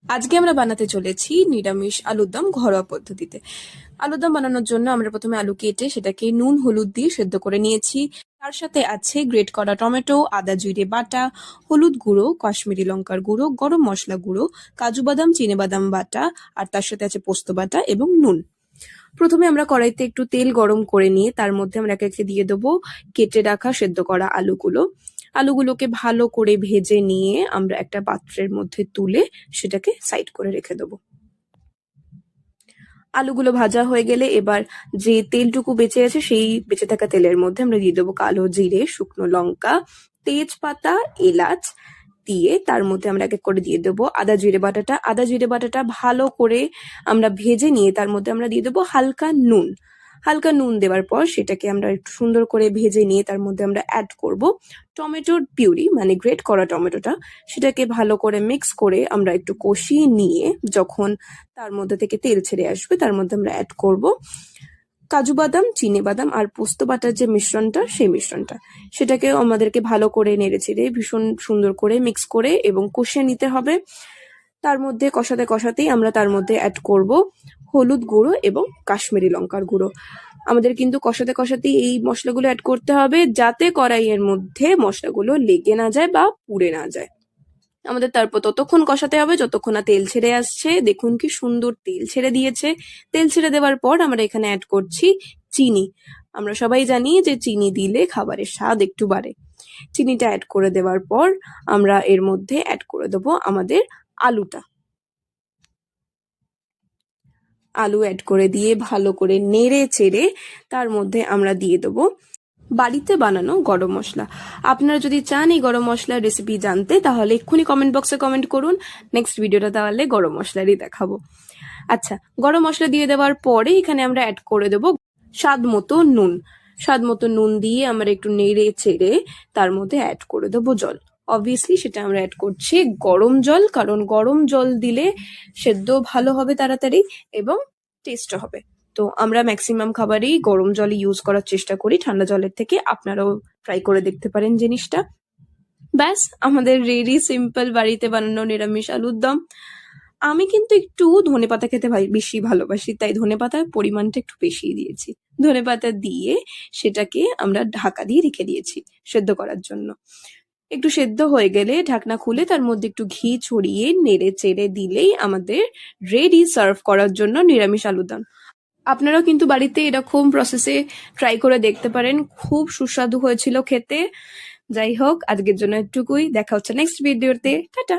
আজকে আমরা বানাতে চলেছি নিরামিষ আলুর দম ঘরোয়া পদ্ধতিতে। আলুর দম বানানোর জন্য আমরা প্রথমে আলু কেটে সেটাকে নুন হলুদ দিয়ে সেদ্ধ করে নিয়েছি। তার সাথে আছে গ্রেট করা টমেটো, আদা জিরে বাটা, হলুদ গুঁড়ো, কাশ্মীরি লঙ্কার গুঁড়ো, গরম মশলা গুঁড়ো, কাজু বাদাম বাদাম বাটা, আর তার সাথে আছে পোস্ত বাটা এবং নুন। প্রথমে আমরা কড়াইতে একটু তেল গরম করে নিয়ে তার মধ্যে আমরা একে একে দিয়ে দেবো কেটে রাখা সেদ্ধ করা আলুগুলো। আলুগুলোকে ভালো করে ভেজে নিয়ে আমরা একটা পাত্রের মধ্যে তুলে সেটাকে সাইড করে রেখে দেবো। আলুগুলো ভাজা হয়ে গেলে এবার যে তেলটুকু বেঁচে আছে সেই বেঁচে থাকা তেলের মধ্যে আমরা দিয়ে দেবো কালো জিরে, শুকনো লঙ্কা, তেজপাতা, এলাচ দিয়ে তার মধ্যে আমরা এক এক করে দিয়ে দেবো আদা জিরে বাটাটা। আদা জিরে বাটাটা ভালো করে আমরা ভেজে নিয়ে তার মধ্যে আমরা দিয়ে দেবো হালকা নুন। হালকা নুন দেওয়ার পর সেটাকে আমরা একটু সুন্দর করে ভেজে নিয়ে তার মধ্যে আমরা অ্যাড করব টমেটোর পিউরি, মানে গ্রেট করা টমেটোটা। সেটাকে ভালো করে মিক্স করে আমরা একটু কষিয়ে নিয়ে যখন তার মধ্যে থেকে তেল ছেড়ে আসবে তার মধ্যে আমরা অ্যাড করব কাজু বাদাম, বাদাম আর পোস্ত বাটার যে মিশ্রণটা সেই মিশ্রণটা। সেটাকেও আমাদেরকে ভালো করে নেড়ে চেড়ে ভীষণ সুন্দর করে মিক্স করে এবং কষিয়ে নিতে হবে। তার মধ্যে কষাতে কষাতেই আমরা তার মধ্যে অ্যাড করব হলুদ গুঁড়ো এবং কাশ্মীরি লঙ্কার গুঁড়ো। আমাদের কিন্তু কষাতে কষাতেই এই মশলাগুলো অ্যাড করতে হবে যাতে কড়াইয়ের মধ্যে মশলাগুলো লেগে না যায় বা পুড়ে না যায়। আমাদের তারপর ততক্ষণ কষাতে হবে যতক্ষণ না তেল ছেড়ে আসছে। দেখুন কি সুন্দর তেল ছেড়ে দিয়েছে। তেল ছেড়ে দেওয়ার পর আমরা এখানে অ্যাড করছি চিনি। আমরা সবাই জানি যে চিনি দিলে খাবারের স্বাদ একটু বাড়ে। চিনিটা অ্যাড করে দেওয়ার পর আমরা এর মধ্যে অ্যাড করে দেবো আমাদের আলুটা। আলু অ্যাড করে দিয়ে ভালো করে নেড়ে চেড়ে তার মধ্যে আমরা দিয়ে দেবো বাড়িতে বানানো গরম মশলা। আপনারা যদি চান এই গরম মশলার রেসিপি জানতে তাহলে এক্ষুনি কমেন্ট বক্সে কমেন্ট করুন। নেক্সট ভিডিওটা তাহলে গরম মশলারই দেখাবো। আচ্ছা, গরম মশলা দিয়ে দেওয়ার পরে এখানে আমরা অ্যাড করে দেবো স্বাদ মতো নুন। স্বাদ মতো নুন দিয়ে আমরা একটু নেড়ে চেড়ে তার মধ্যে অ্যাড করে দেবো জল। অবভিয়াসলি সেটা আমরা অ্যাড করছি গরম জল, কারণ গরম জল দিলে সেদ্ধ ভালো হবে তাড়াতাড়ি এবং টেস্টও হবে। তো আমরা ম্যাক্সিমাম খাবারেই গরম জল ইউজ করার চেষ্টা করি ঠান্ডা জলের থেকে। আপনারাও ট্রাই করে দেখতে পারেন জিনিসটা। ব্যাস, আমাদের রেডি সিম্পল বাড়িতে বানানো নিরামিষ আলুর দম। আমি কিন্তু একটু ধনেপাতা খেতে বেশি ভালোবাসি, তাই ধনেপাতার পরিমাণটা একটু বেশি দিয়েছি। ধনেপাতা দিয়ে সেটাকে আমরা ঢাকা দিয়ে রেখে দিয়েছি সেদ্ধ করার জন্য। একটু সেদ্ধ হয়ে গেলে ঢাকনা খুলে তার মধ্যে একটু ঘি ছড়িয়ে নেড়ে চেড়ে দিলেই আমাদের রেডি সার্ভ করার জন্য নিরামিষ আলুর দম। আপনারাও কিন্তু বাড়িতে এরকম প্রসেসে ট্রাই করে দেখতে পারেন। খুব সুস্বাদু হয়েছিল খেতে। যাই হোক, আজকের জন্য এটুকুই। দেখা হচ্ছে নেক্সট ভিডিওতে। টাটা।